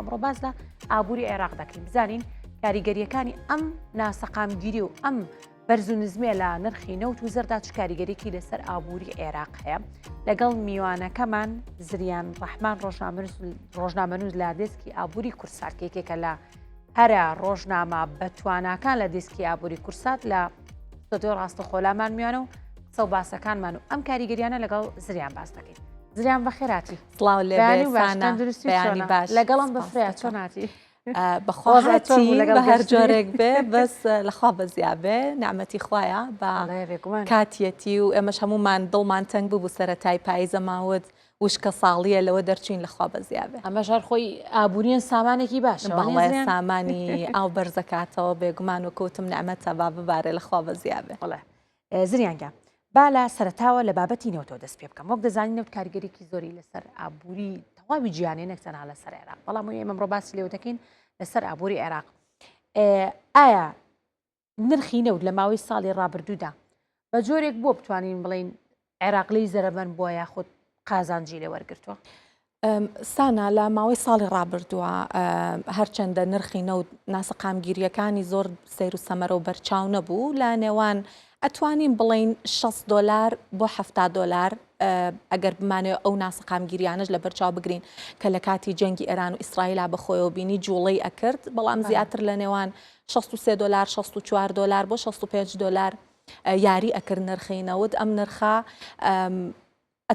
ئەمڕۆ باز لە ئابووری عێراق دەکەین بزانین کاریگەریەکانی ئەم ناسەقامگیری و ئەم بەرز و نزمێ لە نرخی نەوت و زەردا چ کاریگەریەکی لەسەر ئابووری عێراق هەیە لەگەڵ میوانەکەمان زریان ڕەحمان ڕۆژنامەنووس لە دێسکی ئابووری کورسات کێکێکە لە هەرە ڕۆژنامە بەتواناکان لە دێسکی ئابووری کورسات لە ستۆدیۆ ڕاستەخۆلامان میوانە و قسە و باسەکانمان و ئەم کاریگەریانە لەگەڵ زریان باس دەکەین. زریان بەخێراتی سڵاو لێبێ بەیانی باش لەگەڵم بەفریا چۆناتی بەخۆڵەتی لە هەر جۆرێک بێ بەس لەخوا بەزیابێ نعمەتی خوایە بە کاتیەتی و ئێمەش هەمومان دڵمان تەنگ بوو سەرەتای پاییزە ماوت وشکە ساڵیە لەوە دەرچین لەخوا بەزیابێ ئەمەش هەر خۆی ئابووریان سامانێکی باشە بەڵێ سامانی ئاو بەرزەکاتەوە بێگومان و کەوتم نعمەتە با ببارێ لەخوا بەزیابێ بڵێ زریانگە با لە سەرتاوە لە بابەتی نەوتەوە دەست پێ بکەم وەک دەزانین نەوت کاریگەریەکی زۆری لەسەر ئابووری تەواوی جیهانی نەکتەنها لەسەر عێراق بەڵام ئێمە باسی لێو دەکەین لەسەر ئابووری عێراق ئایا نرخی نەوت لە ماوەی ساڵی ڕابردوودا بە جۆرێک بۆ بتوانین بڵین عێراقلەی زەرەبەن بۆ یاخود قازانجی لێ وەرگرتووە سانا لە ماوەی ساڵی ڕابردووە هەرچەندە نرخی نەوت ناسەقامگیریەکانی زۆر سیر و سەمەرە و بەرچاو نەبوو لە نێوان ئەتوانین بڵین $60 بۆ $70 ئەگەر بمانێت ئەو ناسەقامگیریانش لە بەرچاو بگرین کە لە کاتی جەنگی ئێران و ئیسرائیلا بەخۆیەوە بینی جوڵەی ئەکرد بەڵام زیاتر لە نێوان $63 $64 بۆ $65 یاری ئەکرد نرخی نەوت ئەم نرخە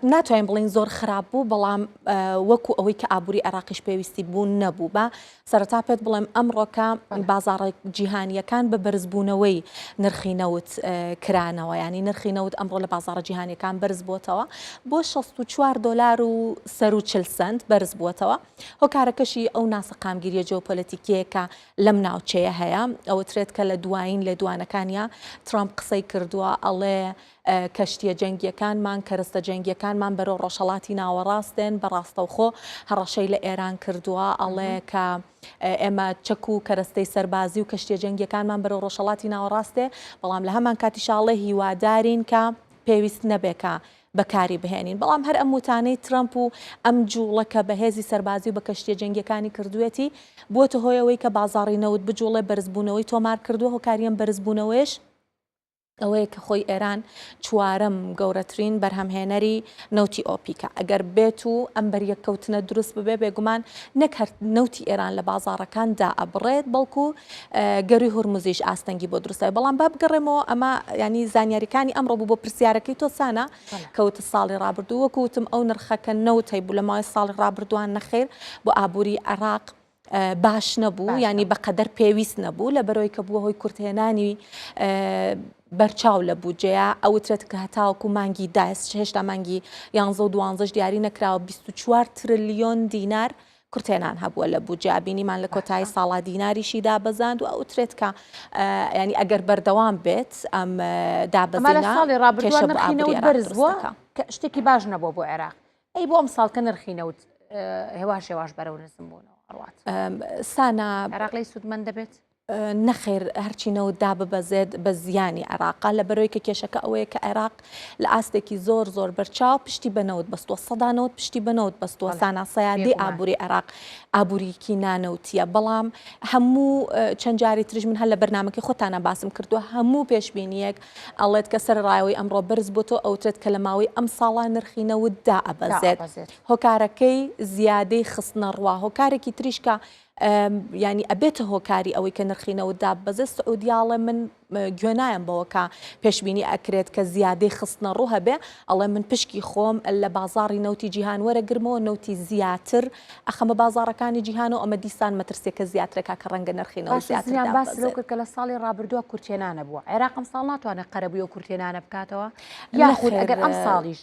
ناتوانین بڵین زۆر خراپ بوو بەڵام وەکو ئەوەی کە ئابووری عێراقیش پێویستی بوو نەبوو بە سەرەتا پێت بڵێم ئەمڕۆکە بازاڕێک جیهانیەکان بە بەرزبوونەوەی نرخی نەوت کرانەوە ینی نرخی نەوت ئەمڕۆ لە بازاڕە جیهانیەکان بەرز بووتەوە بۆ $64 و سەر و 40 سنت بەرز بووتەوە هۆکارەکەشی ئەو ناسەقامگیریە جیۆپۆلیتیکیەکە لەم ناوچەیە هەیە ئەوەترێت کە لە دوایین لێدوانەکانیا ترامپ قسەی کردووە ئەڵێ کەشتیە جەنگیەکانمان کەرەستە جەنگیەکانمان بەرەو ڕۆژهەڵاتی ناوەڕاستێن بەڕاستەوخۆ هەڕەشەی لە ئێران کردووە ئەڵێ کە ئێمە چەک و کەرەستەی سەربازی و کەشتیە جەنگیەکانمان بەرەو ڕۆژهەڵاتی ناوەڕاستێ بەڵام لە هەمان کاتیشاڵێ هیوادارین کە پێویست نەبێکە بەکاری بهێنین بەڵام هەر ئەم وتانەی ترامپ و ئەم جوڵەکە بەهێزی سەربازی و بە کەشتیە جەنگیەکانی کردوێتی بۆتە هۆیەوەی کە بازاڕی نەوت بجوڵێ بەرزبوونەوەی تۆمار کردووە هۆکاریان بەرزبوونەوەیش ئەوەیە کە خۆی ئێران چوارەم گەورەترین بەرهەمهێنەری نەوتی ئۆپیکە ئەگەر بێت و ئەم بەریەکەوتنە دروست ببێ بێگومان نەک نەوتی ئێران لە بازاڕەکاندا ئەبڕێت بەڵکو گەروی هورمزیش ئاستەنگی بۆ دروستای بەڵام با بگەڕێمەوە ئەمە ینی زانیاریەکانی ئەمڕۆ بوو بۆ پرسیارەکەی تۆسانە کەوتە ساڵی ڕابردوو وەکوتم ئەو نرخەکە نەوت هەیە بوو لە ماوەی ساڵی ڕابردووان نەخێر بۆ ئابووری عێراق باش نەبوو ینی بەقەدەر پێویست نەبوو لە بەرەوەی کە بووە هۆی کورتهێنانی بەرچاو لە بودجەیە ئەوترێت کە هەتاوەکو مانگی داست هێشتا مانگی 11 و 12 دیاری نەکراوە 24 تریلیۆن دینار کورتێنان هەبووە لە بودجە بینیمان لە کۆتایی ساڵا دیناریشی دابەزاند و ئەوترێت کە ینی ئەگەر بەردەوام بێت ئەم دابەزینە ساڵی ڕابردووە نرخی نەوت بەرز بووە کە شتێکی باش نەبووە بۆ عێراق ئەی بۆ ئەم ساڵ کە نرخی نەوت هێواش بەرەو نزم بوونەوە ئەڕوات سانا عێراقی سوودمەند دەبێت نەخێر هەرچینەوە داببەزێت بە زیانی عێراقا لە بەرەوەی کە کێشەکە ئەوەیە کە عێراق لە ئاستێکی زۆر زۆر بەرچاو پشتی بەنەوت بەستووە سەدانەوت پشتی بەنەوت بەستووە سانا سەیادی ئابووری عێراق ئابووریکی نانەوتیە بەڵام هەموو چەند جاری تریش من هەر لە بەرنامەکەی خۆتانە باسم کردووە هەموو پێشبینیەک ئەڵێت کە سەرڕایەوەی ئەمڕۆ بەرز بۆتەوە ئەوترێت کە لە ماوەی ئەم ساڵە نرخی نەوت دائەبەزێت هۆکارەکەی زیادەی خستنە ڕوا هۆکارێکی تریشکە ینی ئەبێتە هۆکاری ئەوەی کە نرخی نەوت دابەزێت سعودیاڵێ من گوێنایم بەوەکە پێشبینی ئەکرێت کە زیادەی خستنە ڕوو هەبێ ئەڵێ من پشکی خۆم لە بازاڕی نەوتی جیهان وەرەگرمەوە نەوتی زیاتر ئەخەمە بازاڕەکانی جیهان و ئەمە دیسان مەترسێکە زیاترێکا کە ڕەنگە نرخی نەوت زیاتر باس لەو کرد کە لە ساڵی ڕابردووە کورتێنانە بووە عێراق ئەم ساڵ ناتوانێت قەرەبووی و کورتێنانە بکاتەوە یاخود ئەگەر ئەم ساڵیش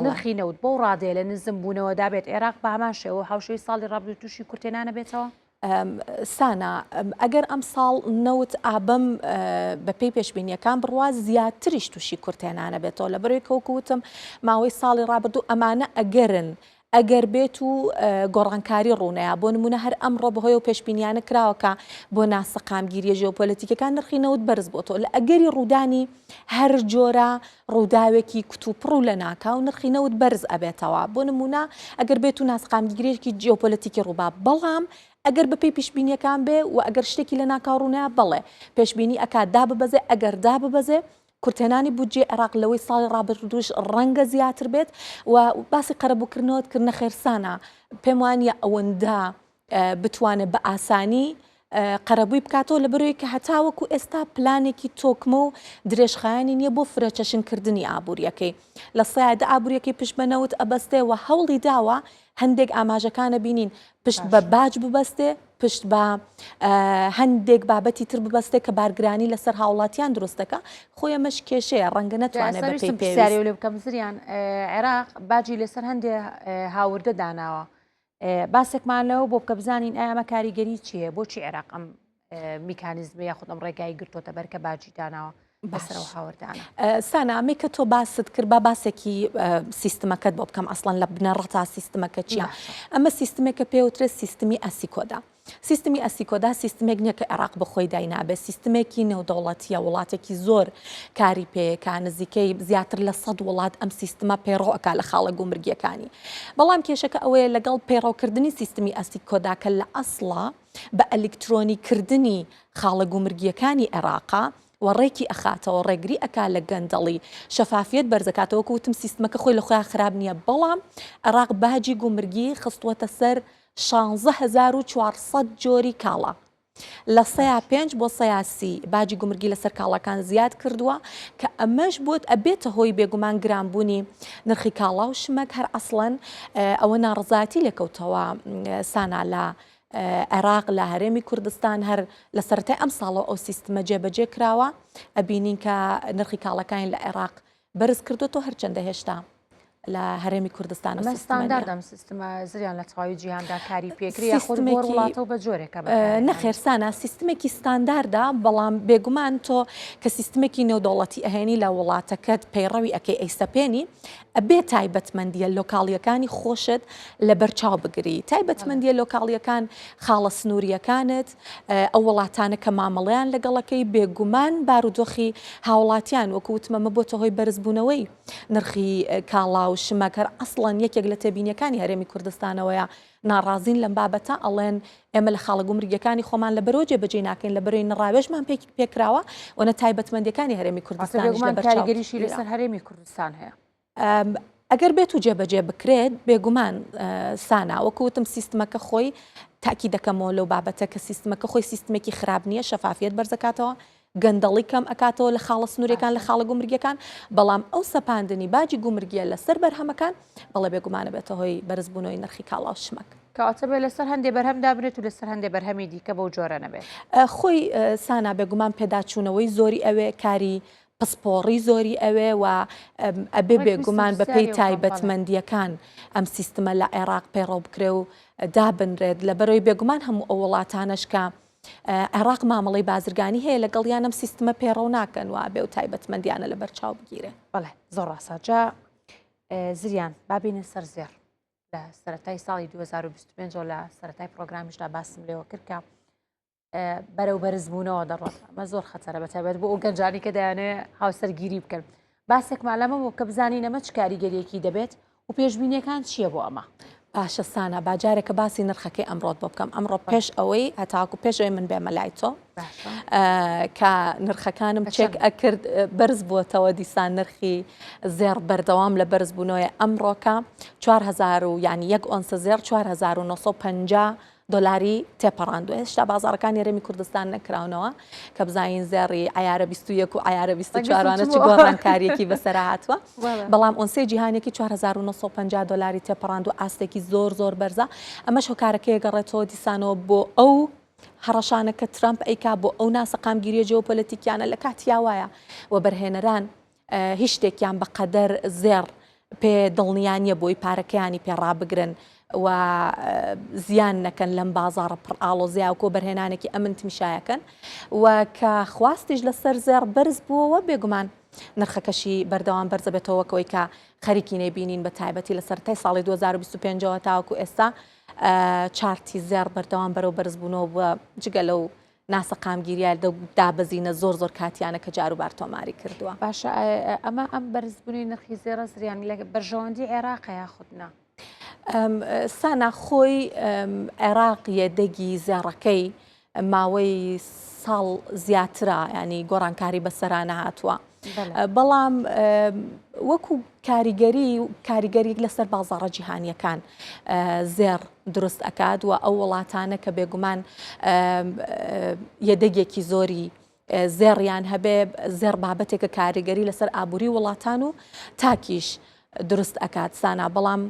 نرخی نەوت بۆ ڕادێ لە نزم بوونەوە دابێت عێراق بە هەمان شێوە هاوشەوی ساڵی ڕابردوو تووشی کورتێنانە بێتەوە سانا ئەگەر ئەم ساڵ نەوت ئابەم بەپێی پێشبینیەکان بڕوا زیاتریش تووشی کورتێنانە بێتەوە لە بەرەوەی کەوتم ماوەی ساڵی ڕابردوو ئەمانە ئەگەرن ئەگەر بێت و گۆڕانکاری ڕوونەیە بۆ نمونە هەر ئەمڕۆ بەهۆی و پێشبینیانە کراوەکە بۆ ناسەقامگیریە ژێۆپۆلیتیکەکان نرخی نەوت بەرز بۆتەوە لە ئەگەری ڕوودانی هەر جۆرە ڕووداوێکی کتوپڕ و لە ناکا و نرخی نەوت بەرز ئەبێتەوە بۆ نمونە ئەگەر بێت و ناسەقامگیریەکی جیۆپۆلیتیکی ڕووبا بەڵام ئەگەر بەپی پیشبینیەکان بێ و ئەگەر شتێکی لە ناکاڕوونە بڵێ پێشبینی ئەکات دا ببەزێ ئەگەر دا ببەزێ کورتێنانی بودجێ عێراق لەوەی ساڵی ڕابردوش ڕەنگە زیاتر بێت و باسی قەرەبووکردنەوە کردنە خێرسانە پێم وانە ئەوەندە بتوانێت بە ئاسانی قەرەبووی بکاتەوە لە بەرەوەی کە هەتاوەکو ئێستا پلانێکی تۆکمە و درێژخایانی نییە بۆ فرەچەشنکردنی ئابوووریەکەی لە سایدا ئابوووریەکەی پشتبەنەوت ئەبەستێ و هەوڵی داوە هەندێک ئاماژەکانە بینین پشت بە باج ببەستێ پشت بە هەندێک بابەتی تر ببەستێ کە بارگرانی لەسەر هاوڵاتیان دروستەکە خۆی ئەمەش کێشەیە ڕەنگە نەتوانێت پێویست لێ بکەم زریان عێراق باجی لەسەر هەندێ هاوردە داناوە باسێکمان لەوە بۆ بکە بزانین ئایا ئەمە کاریگەری چییە بۆچی عێراق ئەم میکانیزمە یاخود ئەم ڕێگای گرتوۆتە بەرکە باجی داناوە بەسەرەوە هاوردانە سانامێک کە تۆ باست کرد با باسێکی سیستمەکەت بۆ بکەم ئەسڵەن لە بنەڕەتا سیستمەکە چییە ئەمە سیستمێکە پێوترێت سیستمی ئەسیکۆدا سیستمی ئەسیکۆدا سیستمێک نییە کە عێراق بەخۆی داینابێت سیستمێکی نێودەوڵەتیە وڵاتێکی زۆر کاری پێیەکە نزیکەی زیاتر لە 100 وڵات ئەم سیستمە پەیڕۆەکە لە خاڵە گومرگیەکانی بەڵام کێشەکە ئەوەیە لەگەڵ پەیڕۆکردنی سیستمی ئەسیکۆدا کە لە ئەسڵا بە ئەلکترۆنیکردنی خاڵە گومرگیەکانی عێراقا و ڕێکی ئەخاتەوە ڕێگری ئەکا لە گەندەڵی شەفافیت بەرزەکاتەوە کەوتم سیستمەکە خۆی لە خۆیان خراپ نییە بەڵام عێراق باجی گومرگی خستووەتە سەر 16400 جۆری کاڵا لە 105 بۆ 130 باجی گومرگی لەسەر کاڵەکان زیاد کردووە کە ئەمەش بۆت ئەبێتە هۆی بێگومان گرانبوونی نرخی کاڵا و شمەک هەر ئەسڵەن ئەوە ناڕزاتی لێکەوتەوە سانا لە عێراق لە هەرێمی کوردستان هەر لە سەرەتای ئەم ساڵەوە ئەو سیستمە جێبەجێ کراوە ئەبینین کە نرخی کاڵەکانی لە عێراق بەرز کردوەوە هەرچەندە هێشتا لە هەرێمی کوردستان ستانداردەم سیستمە زریان لە تەواوی جیهاندا کاری پێکری خۆ وڵاتەوە بە جۆرێکە نەخێرسانە سیستمێکی ستانداردا بەڵام بێگومان تۆ کە سیستمێکی نێودەوڵەتی ئەهێنی لە وڵاتەکەت پەیڕەوی ئەکەی ئەیسەپێنی ئەبێ تایبەتمەندیە لۆکاڵیەکانی خۆشت لە بەرچاو بگری تایبەتمەندیە لۆکاڵیەکان خاڵە سنووریەکانت ئەو وڵاتانە کە مامەڵەیان لەگەڵەکەی بێگومان بارودۆخی هاوڵاتیان وەکووتمە مە بۆتە هۆی بەرزبوونەوەی نرخی کاڵا و شمەکەر ئەسڵەن یەکێک لە تێبینیەکانی هەرێمی کوردستانەوەیە ناڕازین لەم بابەتە ئەڵێن ئێمە لە خاڵە گومرگیەکانی خۆمان لە بەرۆ جێبەجێ ناکەین لە بەرەوەی نەڕاوێژمان پێکراوە وەنە تایبەتمەندیەکانی هەرێمی کوردستان کاریگەریشی لەسەر هەرێمی کوردستان هەیە ئەگەر بێت و جێبەجێ بکرێت بێگومان سانا وەکوتم سیستمەکە خۆی تاکی دەکەمەوە لەو بابەتە کە سیستمەکە خۆی سیستمێکی خراپ نییە شەفافیت بەرزەکاتەوە گەندەڵی کەم ئەکاتەوە لە خاڵە سنوورەکان لە خاڵە گومرگیەکان بەڵام ئەو سەپاندنی باجی گومرگیە لەسەر بەرهەمەکان بەڵێ بێگومانە بێتە هۆی بەرزبوونەوەی نرخی کاڵا و شمەک کەواتە بێ لەسەر هەندێ بەرهەمدا بێت و لەسەر هەندێ بەرهەمی دیکە بەو جۆرە نەبێت خۆی سانا بێگومان پێداچوونەوەی زۆری ئەوێ کاری پسپۆڕی زۆری ئەوێ و ئەبێ بێگومان بەپێی تایبەتمەندیەکان ئەم سیستمە لە عێراق پێڕۆ بکرێ و دابنرێت لە بەرەوەی بێگومان هەموو ئەو وڵاتانش کە عێراق مامەڵی بازرگانی هەیە لەگەڵیان ئەم سیستمە پێڕۆ ناکەن و بێ و تایبەتمەندیانە لە بەرچاو بگیرێ بەڵێ زۆر ڕاستاجا زریان بابینە سەر زێر لە سەرەتای ساڵی 2025 لە سەرەتای پرۆگرامیشدا باسم لێوە کردکە بەرەو بەرزبوونەوە دەڕۆت ئەمە زۆر خەتەرە بەتایبەت بۆ ئەو گەنجانی کە دەیانێت هاوسەرگیری بکەن باسێکمان لەمە بۆ کە بزانین ئەمە چ کاریگەریەکی دەبێت و پێشبینیەکان چییە بۆ ئەمە باشە سانە باجارێکە باسی نرخەکەی ئەمڕۆت بۆ بکەم ئەمڕۆ پێش ئەوەی هەتاکو پێشەوەی من بێمە لای تۆ کە نرخەکانم چێک ئەکرد بەرز بووەتەوە دیسان نرخی زێر بەردەوام لە بەرزبوونەوەی ئەمڕۆکە 4000 و ینی 1 ئۆنسە زێر 4950 دلاری تێپەڕاندوە هێشتا بازارەکانی هەرێمی کوردستان نەکراونەوە کە بزانین زێڕی عیارە 21 و عیارە 24وانە چ گۆڕانکاریەکی بەسەرا هاتووە بەڵام ئۆنسەی جیهانێکی 4950 دلاری تێپەڕاند و ئاستێکی زۆر زۆر بەرزە ئەمەش هۆکارەکەی گەڕێتەوە دیسانەوە بۆ ئەو هەڕەشانەکە ترامپ ئەیکا بۆ ئەو ناسەقامگیریە جیۆپۆلیتیکیانە لە کاتیاوایە و بەرهێنەران هیچ شتێکیان بەقەدەر زێر پێ دڵنیانیە بۆی پارەکەیانی پێڕابگرن و زیان نەکەن لەم بازارە پڕئاڵۆ زیاوکۆ بەرهێنانێکی ئەمن تمیشایەکەن و کە خواستیش لەسەر زێر بەرز بووەوە بێگومان نرخەکەشی بەردەوام بەرزە بێتەوەکەوەی کە خەریکی نێبینین بە تایبەتی لە سەرەتای ساڵی 2025ەوە تاوەکو ئێستا چارتی زێر بەردەوام بەرەو بەرزبوونەوە بووە جگە لەو ناسەقامگیریە دابەزینە زۆر زۆر کاتیانە کە جاروبار تۆماری کردووە باشە ئەمە ئەم بەرزبوونی نرخی زێرە زریان لە بەرژەوەندی عێراق یاخودنا سانا خۆی عێراق یەدەگی زێڕەکەی ماوەی ساڵ زیاترە، ینی گۆڕانکاری بەسەرانە هاتووە. بەڵام وەکو کاریگەری لەسەر بازاڕە جیهانیەکان زێر دروست ئەکات و ئەو وڵاتانە کە بێگومان یەدەگێکی زۆری زێڕیان هەبێ زێر بابەتێکە کاریگەری لەسەر ئابووری وڵاتان و تاکیش دروست ئەکات سانا. بەڵام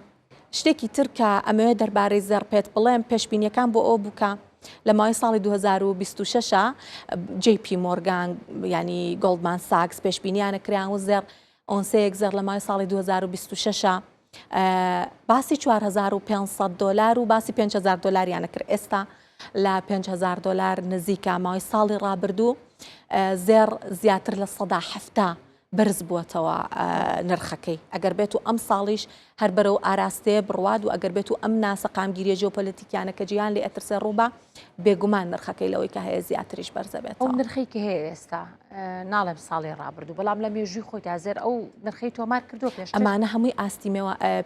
شتێکی ترکە ئەمەوێت دەربارەی زێر پێت بڵێم پێشبینیەکان بۆ ئەو بووکە لە ماوەی ساڵی 2026 JP مۆرگان ینی گۆڵدمان ساکس پێشبینیانە کریان و زێر ئۆنسەیەک زێر لە ماوەی ساڵی 2026 باسی $4,500 و باسی $5,000 کرد. ئێستا لە $5,000 نزیکە ماوەی ساڵی ڕابردوو زێر زیاتر لە 170 بەرز بووەتەوە نرخەکەی. ئەگەر بێت و ئەم ساڵیش هەر بەرەو ئاراستەیە بڕواد و ئەگەر بێت و ئەم ناسەقامگیریە ژۆپۆلیتیکیانە کە جیهان لێ ئەترسێ ڕووبە بێگومان نرخەکەی لەوەی کە هەیە زیاتریش بەرزە بێت. ئەو نرخی کە هەیە ئێستا ناڵێم ساڵی ڕابردوو، بەڵام لە مێژووی خۆی تا زێر ئەو نرخەی تۆمار کردو پێش ئەمانە هەمووی ئاستی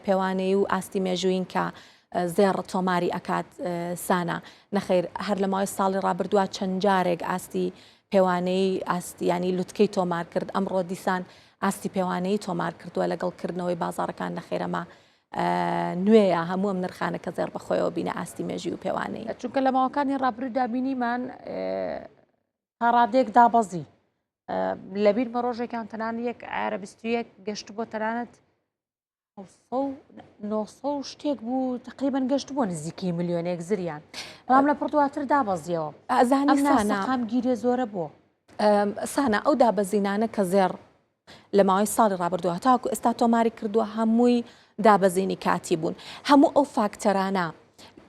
پێوانەی و ئاستی مێژووین کە زێر تۆماری ئەکات سانا. نەخێر هەر لە ماوەی ساڵی ڕابردووە چەند جارێک ئاستی پێوانەی ئاستی ینی لوتکەی تۆمار کرد. ئەمڕۆ دیسان ئاستی پێوانەی تۆمار کردووە لەگەڵکردنەوەی بازارەکان نەخێرەمە نوێیە هەموو ئەم نرخانە کە زێر بەخۆیەوە بینە ئاستی مێژی و پێوانەی. چونکە لە ماوەکانی ڕابردوودا بینیمان تا ڕادێک دابەزی لەبیر بە ڕۆژێکیان تەنان یەک عربستویەک گەشت بۆ تەنانەت 900 شتێک بوو تقریبان گەشت بۆ نزیکی ملیۆنێک زریان، بەڵام لە پڕدواتر دابەزیەوە. ئەزانی سانەقام گیرێ زۆرە بووە سانا ئەو دابەزینانە کە زێر لە ماوەی ساڵی ڕابردووە تاکو ئێستا تۆماری کردووە هەمووی دابەزینی کاتی بوون. هەموو ئەو فاکتەرانە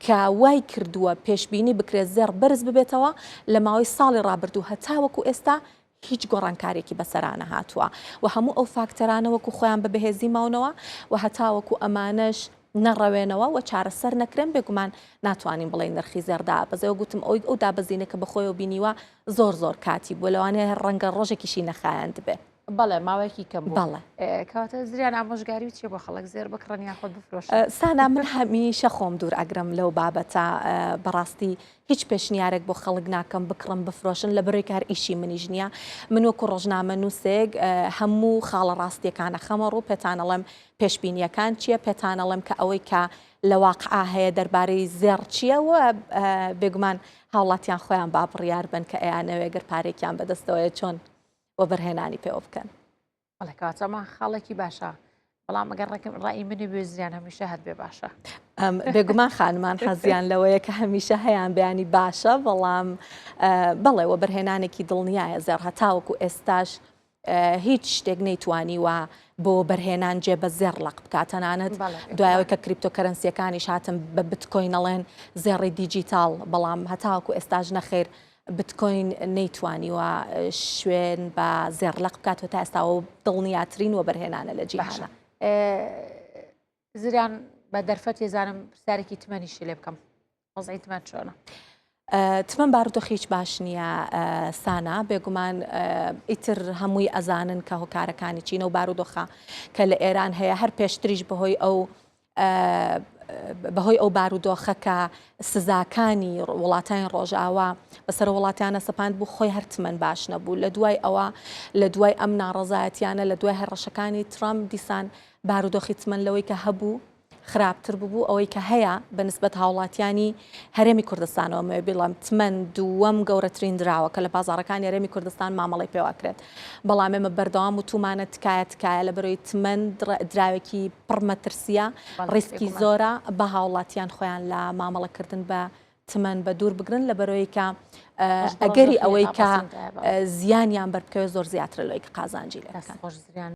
کە وای کردووە پێشبینی بکرێت زێر بەرز ببێتەوە لە ماوەی ساڵی ڕابردوو هەتاوەکو ئێستا هیچ گۆڕانکارێکی بەسەرانە هاتووە و هەموو ئەو فاکتەرانە وەکو خۆیان بە بەهێزی ماونەوە و هەتاوەکو ئەمانەش نەڕەوێنەوە و چارەسەر نەکرێن بێگومان ناتوانین بڵێ نرخی زێردا بەزەوە گوتم ئەو دابەزینە کە بەخۆیەوە بینیوە زۆر کاتی بوو لەوانەیە ڕەنگە ڕۆژێکیشی نەخایەند بێ. بەڵێ ماوەیەکی کەم بەڵێ کەواتە زریان ئامۆژگاری چێ بۆ خەڵک زێر بکڕنیا خۆت بفرۆش. سانا من هەمیشە خۆم دوور ئەگرم لەو بابەتە بەڕاستی هیچ پێشنیارێک بۆ خەڵک ناکەم بکڕم بفرۆشن لە بەرەوەی کار ئیشی منیش نییە. من وەکو ڕۆژنامە نووسێک هەموو خاڵە ڕاستیەکانە خەمە ڕوو پێتانەڵێم پێشبینیەکان چییە، پێتانەڵێم کە ئەوەی کە لە واقعا هەیە دەربارەی زێر چییەوە بێگومان هاوڵاتیان خۆیان با بڕیار بن کە ئەیانەوێ گەر پارێکیان بەدەستەوەیە چۆن وە بەرهێنانی پێوە بکەن. بەڵێ کاتەمە خاڵێکی باشە، بەڵام ئەگەر ڕای منی بێ زریان هەمیشە هەت بێ باشە. بێگومان خانمان حەزیان لەوەیە کە هەمیشە هەیان بەیانی باشە، بەڵام بەڵێەوە بەرهێنانێکی دڵنیایە زێر هەتاوەکو ئێستاش هیچ شتێک نەیتوانی وە بۆ بەرهێنان جێبە زێر لەق بکاتەنانت دوایەوەی کە کریپتۆکەرەنسیەکانی هاتن بە بتکۆینەڵێن زێڕی دیجیتال، بەڵام هەتاوەکو ئێستاژ نەخێر بتکۆین نەیتوانیوە شوێن بە زێڕلەق بکاتەوە تا ئێستاوە دڵنیاترین و بەرهێنانە لە جیهانە. زریان بە دەرفەت ێزانم پرسیارێکی تمەنیشی لێ بکەم، وەزعی تمەن چۆنە؟ تمەن بارودۆخ هیچ باش نییە سانا، بێگومان ئیتر هەمووی ئەزانن کە هۆکارەکانی چینە و بارودۆخە کە لە ئێران هەیە هەر پێشتریش بەهۆی ئەو بارودۆخە کە سزاکانی وڵاتانی ڕۆژئاوا بەسەر وڵاتیانە سەپاند بوو خۆی هەر تمەن باش نەبوو. لە دوای ئەوە لە دوای ئەم ناڕەزایەتیانە لە دوای هەڕەشەکانی ترامپ دیسان بارودۆخی تمەن لەوەی کە هەبوو خراپتر ببوو ئەوەی کە هەیە بەنسبەت هاوڵاتیانی هەرێمی کوردستانەوە بڵام تمەن دووەم گەورەترین دراوە کە لە بازارەکانی هەرێمی کوردستان مامەڵی پێواکرێت، بەڵام ئێمە بەردەوام و تومانە تکایە لە بەرەوەی تمەن دراوێکی پڕمەترسیە ڕیسکی زۆرە بە هاوڵاتیان خۆیان لە مامەڵەکردن بە تمەن بە دوور بگرن لە بەرەوەی کە ئەگەری ئەوەی کە زیانیان بەربکەوێت زۆر زیاترە لەوەی کە قازانجی لێ بکەن.